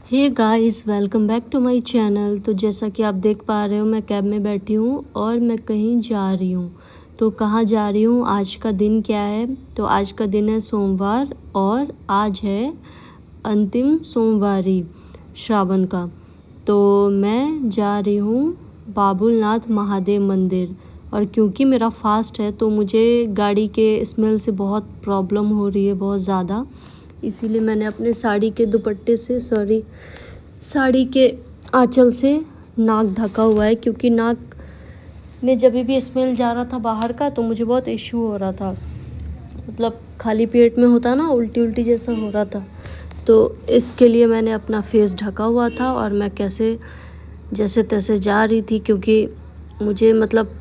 Hey guys, welcome back to my channel. तो जैसा कि आप देख पा रहे हो, मैं कैब में बैठी हूँ और मैं कहीं जा रही हूँ। तो कहाँ जा रही हूँ, आज का दिन क्या है? तो आज का दिन है सोमवार और आज है अंतिम सोमवारी श्रावण का। तो मैं जा रही हूँ बाबुलनाथ महादेव मंदिर। और क्योंकि मेरा फास्ट है तो मुझे गाड़ी के स्मेल से बहुत प्रॉब्लम हो रही है, बहुत ज़्यादा। इसीलिए मैंने अपने साड़ी के दुपट्टे से साड़ी के आंचल से नाक ढका हुआ है, क्योंकि नाक में जब भी स्मेल जा रहा था बाहर का तो मुझे बहुत इश्यू हो रहा था। मतलब खाली पेट में होता ना, उल्टी उल्टी जैसा हो रहा था। तो इसके लिए मैंने अपना फेस ढका हुआ था और मैं जैसे तैसे जा रही थी, क्योंकि मुझे मतलब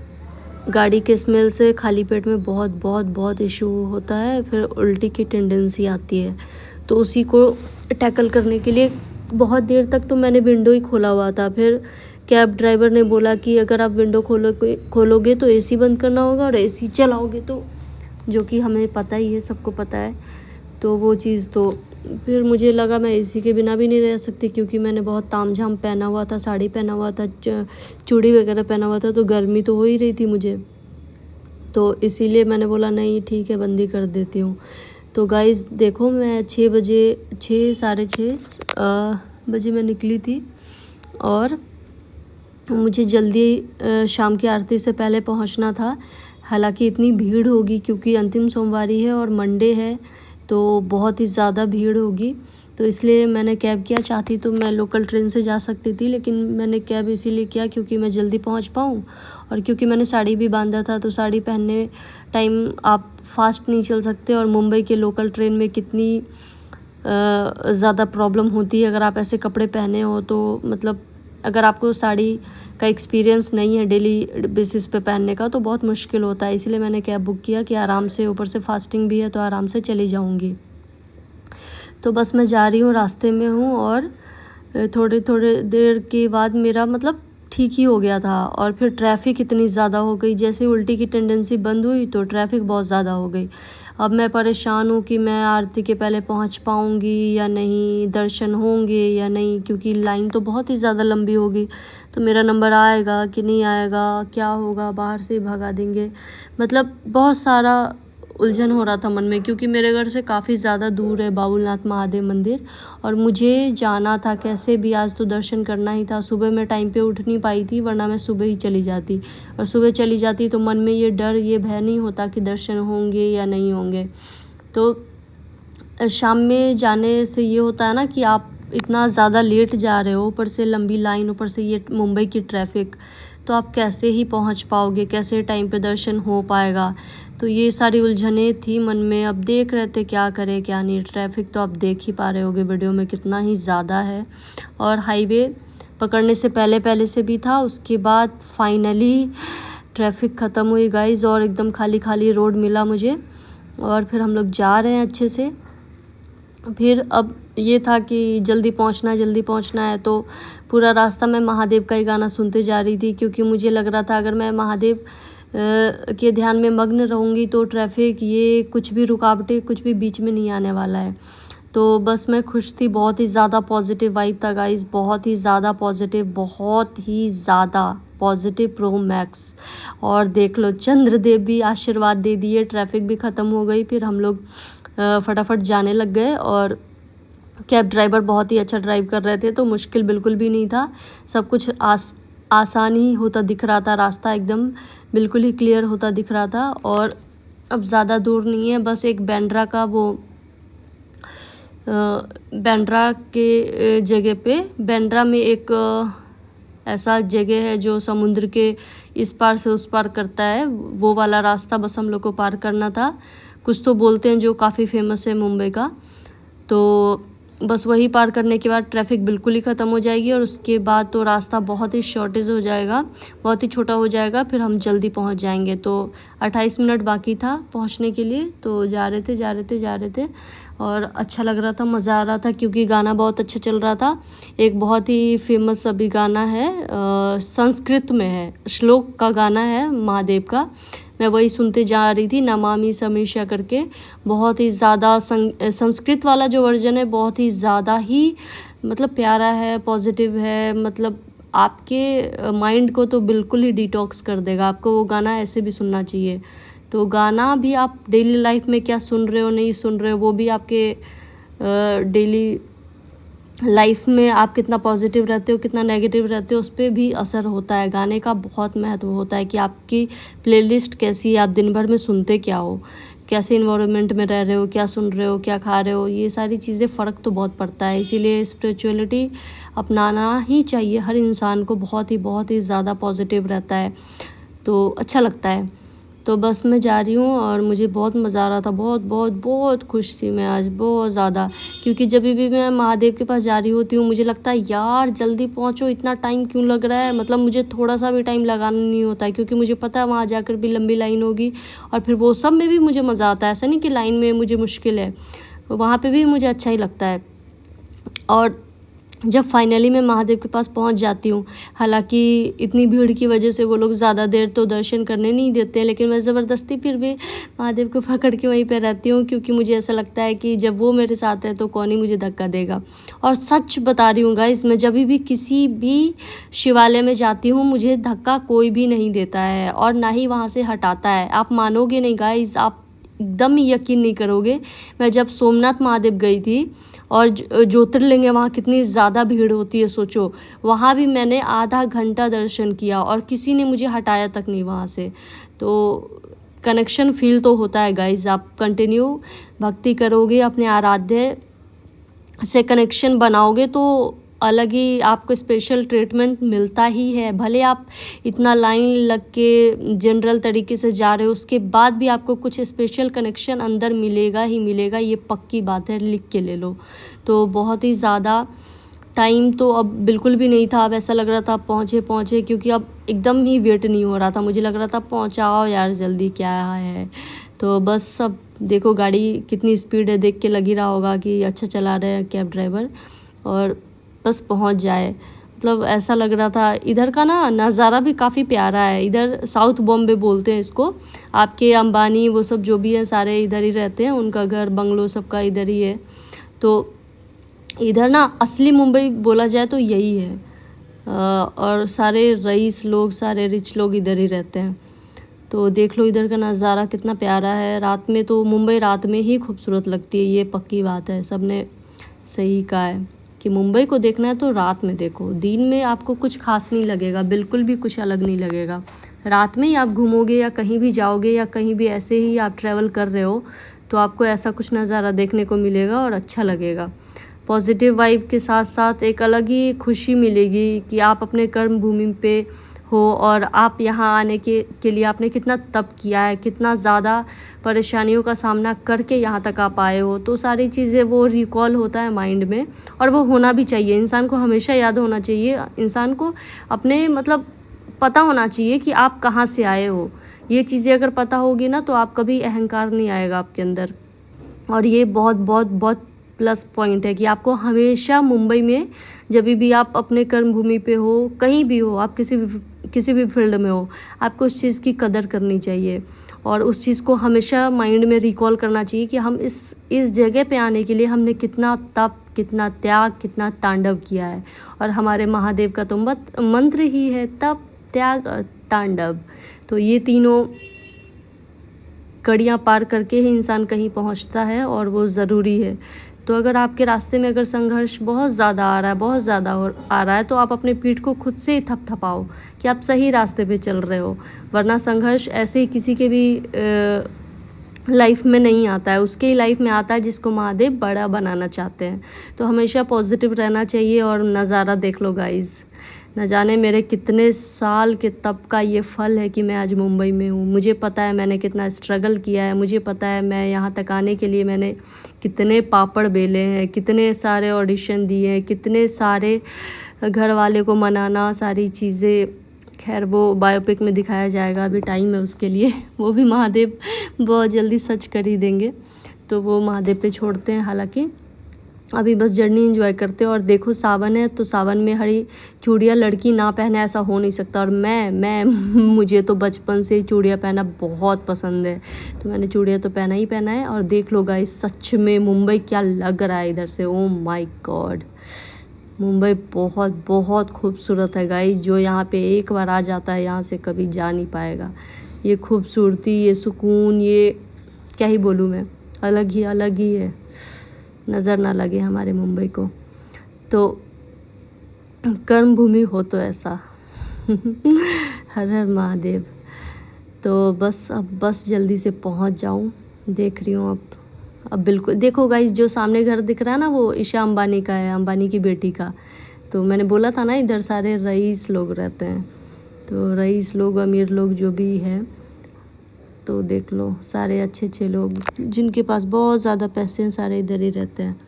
गाड़ी के स्मेल से खाली पेट में बहुत बहुत बहुत इशू होता है, फिर उल्टी की टेंडेंसी आती है। तो उसी को टैकल करने के लिए बहुत देर तक तो मैंने विंडो ही खोला हुआ था। फिर कैब ड्राइवर ने बोला कि अगर आप विंडो खोलोगे तो एसी बंद करना होगा और एसी चलाओगे तो, जो कि हमें पता ही है, सबको पता है। तो वो चीज़ तो फिर मुझे लगा मैं एसी के बिना भी नहीं रह सकती, क्योंकि मैंने बहुत तामझाम पहना हुआ था, साड़ी पहना हुआ था, चूड़ी वगैरह पहना हुआ था, तो गर्मी तो हो ही रही थी मुझे। तो इसीलिए मैंने बोला नहीं ठीक है, बंदी कर देती हूँ। तो गाइज़ देखो, मैं 6 बजे मैं निकली थी और मुझे जल्दी शाम की आरती से पहले पहुँचना था। हालांकि इतनी भीड़ होगी क्योंकि अंतिम सोमवारी है और मंडे है, तो बहुत ही ज़्यादा भीड़ होगी। तो इसलिए मैंने कैब किया। चाहती तो मैं लोकल ट्रेन से जा सकती थी, लेकिन मैंने कैब इसीलिए किया क्योंकि मैं जल्दी पहुंच पाऊँ, और क्योंकि मैंने साड़ी भी बांधा था। तो साड़ी पहनने टाइम आप फास्ट नहीं चल सकते, और मुंबई के लोकल ट्रेन में कितनी ज़्यादा प्रॉब्लम होती है अगर आप ऐसे कपड़े पहने हो। तो मतलब अगर आपको साड़ी का एक्सपीरियंस नहीं है डेली बेसिस पे पहनने का, तो बहुत मुश्किल होता है। इसलिए मैंने कैब बुक किया कि आराम से, ऊपर से फास्टिंग भी है तो आराम से चली जाऊंगी। तो बस मैं जा रही हूँ, रास्ते में हूँ, और थोड़े देर के बाद मेरा मतलब ठीक ही हो गया था। और फिर ट्रैफिक इतनी ज़्यादा हो गई, जैसे उल्टी की टेंडेंसी बंद हुई तो ट्रैफिक बहुत ज़्यादा हो गई। अब मैं परेशान हूँ कि मैं आरती के पहले पहुँच पाऊँगी या नहीं, दर्शन होंगे या नहीं, क्योंकि लाइन तो बहुत ही ज़्यादा लंबी होगी। तो मेरा नंबर आएगा कि नहीं आएगा, क्या होगा, बाहर से ही भगा देंगे। मतलब बहुत सारा उलझन हो रहा था मन में, क्योंकि मेरे घर से काफ़ी ज़्यादा दूर है बाबुलनाथ महादेव मंदिर, और मुझे जाना था कैसे भी। आज तो दर्शन करना ही था। सुबह मैं टाइम पे उठ नहीं पाई थी, वरना मैं सुबह ही चली जाती। और सुबह चली जाती तो मन में ये डर, ये भय नहीं होता कि दर्शन होंगे या नहीं होंगे। तो शाम में जाने से ये होता है ना कि आप इतना ज़्यादा लेट जा रहे हो, ऊपर से लंबी लाइन, ऊपर से ये मुंबई की ट्रैफिक, तो आप कैसे ही पहुंच पाओगे, कैसे टाइम पे दर्शन हो पाएगा। तो ये सारी उलझने थी मन में। अब देख रहे थे क्या करें क्या नहीं। ट्रैफिक तो आप देख ही पा रहे होगे वीडियो में कितना ही ज़्यादा है, और हाईवे पकड़ने से पहले से भी था। उसके बाद फाइनली ट्रैफिक ख़त्म हुई गाइज़, और एकदम खाली खाली रोड मिला मुझे, और फिर हम लोग जा रहे हैं अच्छे से। फिर अब ये था कि जल्दी पहुंचना है, तो पूरा रास्ता मैं महादेव का ही गाना सुनते जा रही थी, क्योंकि मुझे लग रहा था अगर मैं महादेव के ध्यान में मग्न रहूँगी तो ट्रैफिक, ये कुछ भी रुकावटें, कुछ भी बीच में नहीं आने वाला है। तो बस मैं खुश थी। बहुत ही ज़्यादा पॉजिटिव वाइब था गाइज़, बहुत ही ज़्यादा पॉजिटिव प्रो मैक्स। और देख लो, चंद्रदेव भी आशीर्वाद दे दिए, ट्रैफिक भी ख़त्म हो गई। फिर हम लोग फटाफट जाने लग गए, और कैब ड्राइवर बहुत ही अच्छा ड्राइव कर रहे थे, तो मुश्किल बिल्कुल भी नहीं था। सब कुछ आसान ही होता दिख रहा था, रास्ता एकदम बिल्कुल ही क्लियर होता दिख रहा था। और अब ज़्यादा दूर नहीं है, बस एक बांद्रा का बांद्रा के जगह पे, बांद्रा में एक ऐसा जगह है जो समुद्र के इस पार से उस पार करता है, वो वाला रास्ता बस हम लोग को पार करना था। कुछ तो बोलते हैं जो काफ़ी फेमस है मुंबई का। तो बस वही पार करने के बाद ट्रैफिक बिल्कुल ही ख़त्म हो जाएगी, और उसके बाद तो रास्ता बहुत ही शॉर्टेज हो जाएगा, बहुत ही छोटा हो जाएगा, फिर हम जल्दी पहुंच जाएंगे। तो 28 मिनट बाकी था पहुंचने के लिए। तो जा रहे थे और अच्छा लग रहा था, मज़ा आ रहा था, क्योंकि गाना बहुत अच्छा चल रहा था। एक बहुत ही फेमस अभी गाना है, संस्कृत में है, श्लोक का गाना है महादेव का, मैं वही सुनते जा रही थी, नमामि समीक्षा करके। बहुत ही ज़्यादा संस्कृत वाला जो वर्जन है बहुत ही ज़्यादा ही मतलब प्यारा है, पॉजिटिव है, मतलब आपके माइंड को तो बिल्कुल ही डिटॉक्स कर देगा। आपको वो गाना ऐसे भी सुनना चाहिए। तो गाना भी आप डेली लाइफ में क्या सुन रहे हो, नहीं सुन रहे हो, वो भी आपके डेली लाइफ में आप कितना पॉजिटिव रहते हो, कितना नेगेटिव रहते हो, उस पर भी असर होता है। गाने का बहुत महत्व होता है कि आपकी प्लेलिस्ट कैसी है, आप दिन भर में सुनते क्या हो, कैसे इन्वायरमेंट में रह रहे हो, क्या सुन रहे हो, क्या खा रहे हो, ये सारी चीज़ें फ़र्क तो बहुत पड़ता है। इसीलिए स्पिरिचुअलिटी अपनाना ही चाहिए हर इंसान को। बहुत ही ज़्यादा पॉजिटिव रहता है, तो अच्छा लगता है। तो बस मैं जा रही हूँ और मुझे बहुत मज़ा आ रहा था, बहुत खुश थी मैं आज, बहुत ज़्यादा। क्योंकि जब भी मैं महादेव के पास जा रही होती हूँ, मुझे लगता है यार जल्दी पहुँचो, इतना टाइम क्यों लग रहा है। मतलब मुझे थोड़ा सा भी टाइम लगाना नहीं होता है, क्योंकि मुझे पता है वहाँ जाकर भी लंबी लाइन होगी। और फिर वो सब में भी मुझे मज़ा आता है, ऐसा नहीं कि लाइन में मुझे मुश्किल है, वहाँ पर भी मुझे अच्छा ही लगता है। और जब फाइनली मैं महादेव के पास पहुंच जाती हूँ, हालांकि इतनी भीड़ की वजह से वो लोग ज़्यादा देर तो दर्शन करने नहीं देते हैं, लेकिन मैं ज़बरदस्ती फिर भी महादेव को पकड़ के वहीं पे रहती हूँ, क्योंकि मुझे ऐसा लगता है कि जब वो मेरे साथ है तो कौन ही मुझे धक्का देगा। और सच बता रही हूँ गाइस, मैं जब भी किसी भी शिवालय में जाती हूँ, मुझे धक्का कोई भी नहीं देता है और ना ही वहाँ से हटाता है। आप मानोगे नहीं गाइस, आप एकदम यकीन नहीं करोगे। मैं जब सोमनाथ महादेव गई थी और ज्योतिर्लिंग है, वहाँ कितनी ज़्यादा भीड़ होती है सोचो, वहाँ भी मैंने आधा घंटा दर्शन किया और किसी ने मुझे हटाया तक नहीं वहाँ से। तो कनेक्शन फील तो होता है गाइज। आप कंटिन्यू भक्ति करोगे, अपने आराध्य से कनेक्शन बनाओगे तो अलग ही आपको स्पेशल ट्रीटमेंट मिलता ही है। भले आप इतना लाइन लग के जनरल तरीके से जा रहे हो, उसके बाद भी आपको कुछ स्पेशल कनेक्शन अंदर मिलेगा ही मिलेगा, ये पक्की बात है, लिख के ले लो। तो बहुत ही ज़्यादा टाइम तो अब बिल्कुल भी नहीं था। अब ऐसा लग रहा था पहुँचे, क्योंकि अब एकदम ही वेट नहीं हो रहा था। मुझे लग रहा था पहुँचाओ यार जल्दी, क्या है। तो बस अब देखो गाड़ी कितनी स्पीड है, देख के लग ही रहा होगा कि अच्छा चला रहे हैं कैब ड्राइवर, और बस पहुंच जाए। मतलब ऐसा लग रहा था। इधर का ना नज़ारा भी काफ़ी प्यारा है। इधर साउथ बॉम्बे बोलते हैं इसको। आपके अंबानी वो सब जो भी है सारे इधर ही रहते हैं, उनका घर बंगलो सबका इधर ही है। तो इधर ना असली मुंबई बोला जाए तो यही है। और सारे रईस लोग, सारे रिच लोग इधर ही रहते हैं। तो देख लो इधर का नज़ारा कितना प्यारा है। रात में तो मुंबई रात में ही खूबसूरत लगती है, ये पक्की बात है। सबने सही कहा है कि मुंबई को देखना है तो रात में देखो। दिन में आपको कुछ खास नहीं लगेगा, बिल्कुल भी कुछ अलग नहीं लगेगा। रात में ही आप घूमोगे या कहीं भी जाओगे या कहीं भी ऐसे ही आप ट्रैवल कर रहे हो, तो आपको ऐसा कुछ नज़ारा देखने को मिलेगा और अच्छा लगेगा। पॉजिटिव वाइब के साथ साथ एक अलग ही खुशी मिलेगी कि आप अपने कर्म भूमि पे हो और आप यहाँ आने के लिए आपने कितना तप किया है, कितना ज़्यादा परेशानियों का सामना करके यहाँ तक आप आए हो। तो सारी चीज़ें वो रिकॉल होता है माइंड में, और वो होना भी चाहिए। इंसान को हमेशा याद होना चाहिए, इंसान को अपने मतलब पता होना चाहिए कि आप कहाँ से आए हो। ये चीज़ें अगर पता होगी ना तो आप कभी अहंकार नहीं आएगा आपके अंदर। और ये बहुत प्लस पॉइंट है कि आपको हमेशा मुंबई में जब भी आप अपने कर्म भूमि पे हो, कहीं भी हो, आप किसी भी फील्ड में हो, आपको उस चीज़ की कदर करनी चाहिए और उस चीज़ को हमेशा माइंड में रिकॉल करना चाहिए कि हम इस जगह पे आने के लिए हमने कितना तप, कितना त्याग, कितना तांडव किया है। और हमारे महादेव का तो मंत्र ही है तप, त्याग और तांडव। तो ये तीनों कड़ियाँ पार करके ही इंसान कहीं पहुँचता है और वो ज़रूरी है। तो अगर आपके रास्ते में अगर संघर्ष बहुत ज़्यादा आ रहा है तो आप अपने पीठ को खुद से ही थपथपाओ कि आप सही रास्ते पे चल रहे हो। वरना संघर्ष ऐसे ही किसी के भी लाइफ में नहीं आता है, उसके ही लाइफ में आता है जिसको महादेव बड़ा बनाना चाहते हैं। तो हमेशा पॉजिटिव रहना चाहिए। और नज़ारा देख लो गाइज़, न जाने मेरे कितने साल के तप का ये फल है कि मैं आज मुंबई में हूँ। मुझे पता है मैंने कितना स्ट्रगल किया है, मुझे पता है मैं यहाँ तक आने के लिए मैंने कितने पापड़ बेले हैं, कितने सारे ऑडिशन दिए हैं, कितने सारे घर वाले को मनाना, सारी चीज़ें। खैर वो बायोपिक में दिखाया जाएगा, अभी टाइम है उसके लिए। वो भी महादेव बहुत जल्दी सच कर ही देंगे, तो वो महादेव पे छोड़ते हैं। हालांकि अभी बस जर्नी एंजॉय करते हैं। और देखो सावन है तो सावन में हरी चूड़ियाँ लड़की ना पहने ऐसा हो नहीं सकता। और मैं मुझे तो बचपन से ही चूड़ियाँ पहनना बहुत पसंद है, तो मैंने चूड़ियाँ तो पहना ही पहना है। और देख लो गाइस, सच में मुंबई क्या लग रहा है इधर से, ओ माय गॉड। मुंबई बहुत बहुत खूबसूरत है गाइस। जो यहाँ पे एक बार आ जाता है यहाँ से कभी जा नहीं पाएगा। ये खूबसूरती, ये सुकून, ये क्या ही बोलूँ मैं, अलग ही है। नज़र ना लगे हमारे मुंबई को। तो कर्म भूमि हो तो ऐसा। हर हर महादेव। तो बस जल्दी से पहुंच जाऊं। देख रही हूँ अब बिल्कुल। देखो गाइस, जो सामने घर दिख रहा है ना, वो ईशा अंबानी का है, अंबानी की बेटी का। तो मैंने बोला था ना, इधर सारे रईस लोग रहते हैं। तो रईस लोग, अमीर लोग जो भी है, तो देख लो सारे अच्छे लोग जिनके पास बहुत ज़्यादा पैसे हैं, सारे इधर ही रहते हैं।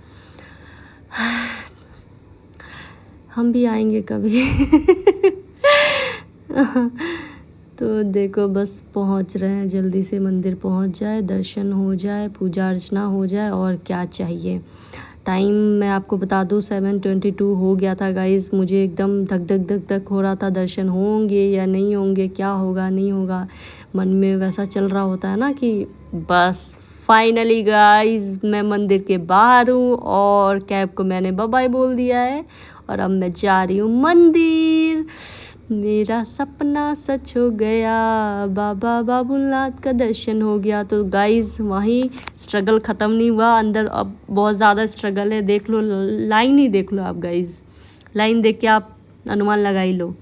हम भी आएंगे कभी। तो देखो बस पहुंच रहे हैं, जल्दी से मंदिर पहुंच जाए, दर्शन हो जाए, पूजा अर्चना हो जाए, और क्या चाहिए। टाइम मैं आपको बता दूं 7:22 हो गया था गाइस। मुझे एकदम धक हो रहा था, दर्शन होंगे या नहीं होंगे, क्या होगा नहीं होगा, मन में वैसा चल रहा होता है ना कि बस फाइनली गाइस मैं मंदिर के बाहर हूँ और कैब को मैंने बाय बाय बोल दिया है और अब मैं जा रही हूँ मंदिर। मेरा सपना सच हो गया, बाबा बाबूनाथ का दर्शन हो गया। तो गाइस वहीं स्ट्रगल ख़त्म नहीं हुआ, अंदर अब बहुत ज़्यादा स्ट्रगल है। देख लो लाइन ही देख लो आप गाइस, लाइन देख के आप अनुमान लगा ही लो।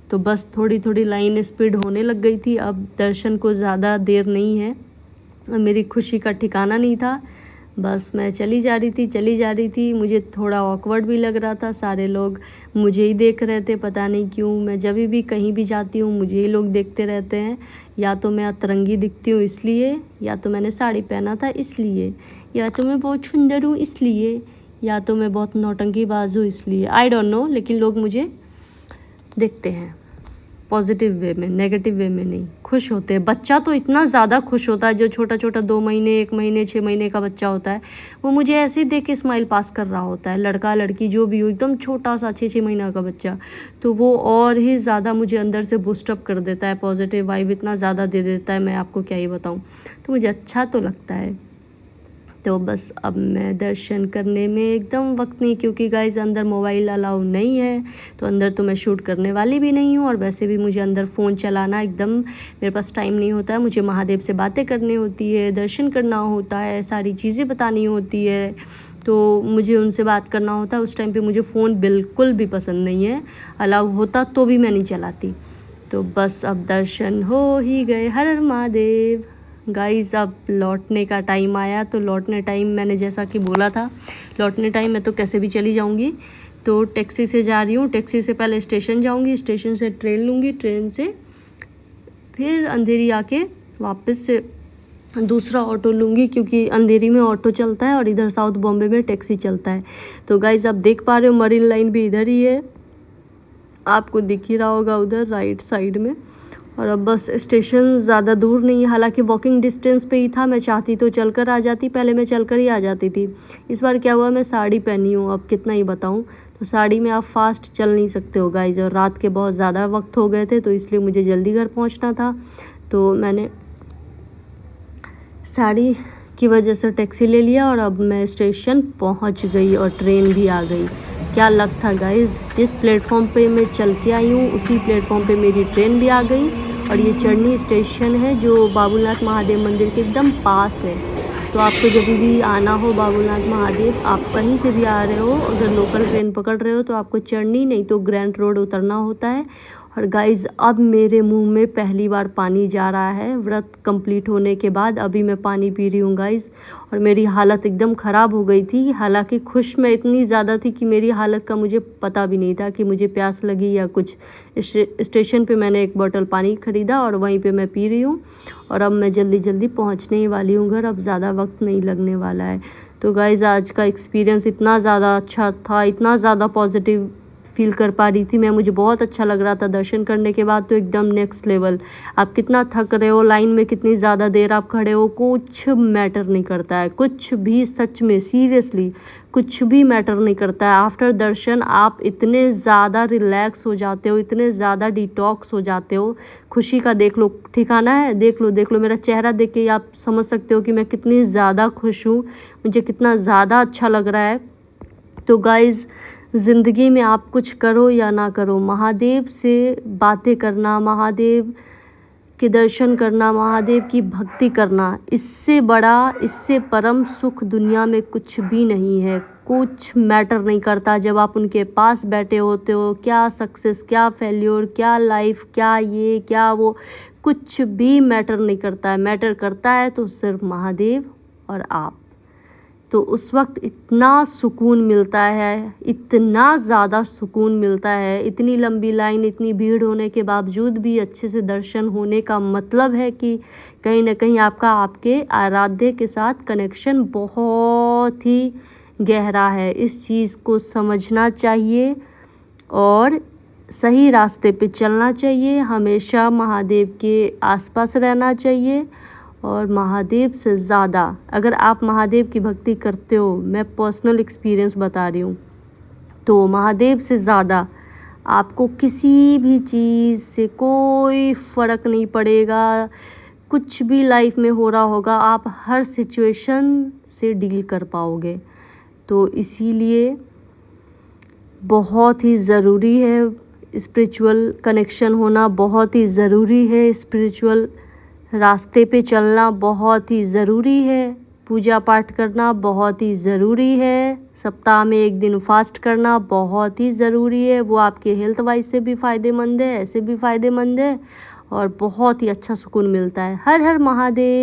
तो बस थोड़ी लाइन स्पीड होने लग गई थी। अब दर्शन को ज़्यादा देर नहीं है। मेरी खुशी का ठिकाना नहीं था। बस मैं चली जा रही थी। मुझे थोड़ा ऑकवर्ड भी लग रहा था, सारे लोग मुझे ही देख रहे थे, पता नहीं क्यों। मैं जब भी कहीं भी जाती हूँ मुझे ही लोग देखते रहते हैं। या तो मैं अतरंगी दिखती हूँ इसलिए, या तो मैंने साड़ी पहना था इसलिए, या तो मैं बहुत सुंदर हूँ इसलिए, या तो मैं बहुत नौटंकीबाज हूँ इसलिए। आई डोंट नो, लेकिन लोग मुझे देखते हैं पॉजिटिव वे में, नेगेटिव वे में नहीं। खुश होते हैं। बच्चा तो इतना ज़्यादा खुश होता है, जो छोटा 2 महीने, 1 महीने, 6 महीने का बच्चा होता है, वो मुझे ऐसे ही देख के स्माइल पास कर रहा होता है। लड़का लड़की जो भी हो, एकदम छोटा सा 6 महीना का बच्चा, तो वो और ही ज़्यादा मुझे अंदर से बूस्टअप कर देता है, पॉजिटिव वाइब इतना ज़्यादा दे देता है, मैं आपको क्या ही बताऊँ। तो मुझे अच्छा तो लगता है। तो बस अब मैं दर्शन करने में एकदम वक्त नहीं, क्योंकि गाइस अंदर मोबाइल अलाउ नहीं है, तो अंदर तो मैं शूट करने वाली भी नहीं हूँ। और वैसे भी मुझे अंदर फ़ोन चलाना एकदम, मेरे पास टाइम नहीं होता है। मुझे महादेव से बातें करनी होती है, दर्शन करना होता है, सारी चीज़ें बतानी होती है, तो मुझे उनसे बात करना होता है। उस टाइम पर मुझे फ़ोन बिल्कुल भी पसंद नहीं है। अलाउ होता तो भी मैं नहीं चलाती। तो बस अब दर्शन हो ही गए। हर हर महादेव। गाइस अब लौटने का टाइम आया। तो लौटने टाइम मैंने जैसा कि बोला था, लौटने टाइम मैं तो कैसे भी चली जाऊंगी। तो टैक्सी से जा रही हूँ। टैक्सी से पहले स्टेशन जाऊंगी, स्टेशन से ट्रेन लूँगी, ट्रेन से फिर अंधेरी आके वापस से दूसरा ऑटो लूँगी, क्योंकि अंधेरी में ऑटो चलता है और इधर साउथ बॉम्बे में टैक्सी चलता है। तो गाइस आप देख पा रहे हो मरीन लाइन भी इधर ही है, आपको दिख ही रहा होगा उधर राइट साइड में। और अब बस स्टेशन ज़्यादा दूर नहीं है, हालांकि वॉकिंग डिस्टेंस पे ही था। मैं चाहती तो चलकर आ जाती, पहले मैं चलकर ही आ जाती थी। इस बार क्या हुआ, मैं साड़ी पहनी हूँ, अब कितना ही बताऊँ। तो साड़ी में आप फास्ट चल नहीं सकते हो गाइज, और रात के बहुत ज़्यादा वक्त हो गए थे, तो इसलिए मुझे जल्दी घर पहुँचना था। तो मैंने साड़ी की वजह से टैक्सी ले लिया और अब मैं स्टेशन पहुँच गई और ट्रेन भी आ गई। क्या लक था गाइज़, जिस प्लेटफॉर्म पे मैं चल के आई हूँ उसी प्लेटफॉर्म पे मेरी ट्रेन भी आ गई। और ये चढ़नी स्टेशन है जो बाबूनाथ महादेव मंदिर के एकदम पास है। तो आपको जब भी आना हो बाबूनाथ महादेव, आप कहीं से भी आ रहे हो, अगर लोकल ट्रेन पकड़ रहे हो तो आपको चढ़नी, नहीं तो ग्रैंड रोड उतरना होता है। और गाइज़ अब मेरे मुंह में पहली बार पानी जा रहा है व्रत कंप्लीट होने के बाद। अभी मैं पानी पी रही हूँ गाइज़, और मेरी हालत एकदम ख़राब हो गई थी। हालांकि खुश मैं इतनी ज़्यादा थी कि मेरी हालत का मुझे पता भी नहीं था कि मुझे प्यास लगी या कुछ। स्टेशन पे मैंने एक बोतल पानी ख़रीदा और वहीं पे मैं पी रही हूँ। और अब मैं जल्दी पहुँचने ही वाली हूँ घर, अब ज़्यादा वक्त नहीं लगने वाला है। तो गाइज़ आज का एक्सपीरियंस इतना ज़्यादा अच्छा था, इतना ज़्यादा पॉजिटिव फील कर पा रही थी मैं, मुझे बहुत अच्छा लग रहा था। दर्शन करने के बाद तो एकदम नेक्स्ट लेवल। आप कितना थक रहे हो, लाइन में कितनी ज़्यादा देर आप खड़े हो, कुछ मैटर नहीं करता है, कुछ भी, सच में सीरियसली कुछ भी मैटर नहीं करता है। आफ्टर दर्शन आप इतने ज़्यादा रिलैक्स हो जाते हो, इतने ज़्यादा डिटॉक्स हो जाते हो। खुशी का देख लो ठिकाना है, देख लो मेरा चेहरा देख के आप समझ सकते हो कि मैं कितनी ज़्यादा खुश हूँ, मुझे कितना ज़्यादा अच्छा लग रहा है। तो गाइज़ ज़िंदगी में आप कुछ करो या ना करो, महादेव से बातें करना, महादेव के दर्शन करना, महादेव की भक्ति करना, इससे बड़ा, इससे परम सुख दुनिया में कुछ भी नहीं है। कुछ मैटर नहीं करता जब आप उनके पास बैठे होते हो, क्या सक्सेस, क्या फेल्योर, क्या लाइफ, क्या ये, क्या वो, कुछ भी मैटर नहीं करता है। मैटर करता है तो सिर्फ महादेव और आप। तो उस वक्त इतना सुकून मिलता है, इतना ज़्यादा सुकून मिलता है। इतनी लंबी लाइन, इतनी भीड़ होने के बावजूद भी अच्छे से दर्शन होने का मतलब है कि कहीं ना कहीं आपका आपके आराध्य के साथ कनेक्शन बहुत ही गहरा है। इस चीज़ को समझना चाहिए और सही रास्ते पे चलना चाहिए। हमेशा महादेव के आसपास रहना चाहिए। और महादेव से ज़्यादा अगर आप महादेव की भक्ति करते हो, मैं पर्सनल एक्सपीरियंस बता रही हूँ, तो महादेव से ज़्यादा आपको किसी भी चीज़ से कोई फ़र्क नहीं पड़ेगा। कुछ भी लाइफ में हो रहा होगा, आप हर सिचुएशन से डील कर पाओगे। तो इसीलिए बहुत ही ज़रूरी है स्पिरिचुअल कनेक्शन होना, बहुत ही ज़रूरी है स्पिरिचुअल रास्ते पे चलना, बहुत ही ज़रूरी है पूजा पाठ करना, बहुत ही ज़रूरी है सप्ताह में 1 दिन फास्ट करना, बहुत ही ज़रूरी है। वो आपके हेल्थ वाइज से भी फ़ायदेमंद है, ऐसे भी फ़ायदेमंद है और बहुत ही अच्छा सुकून मिलता है। हर हर महादेव।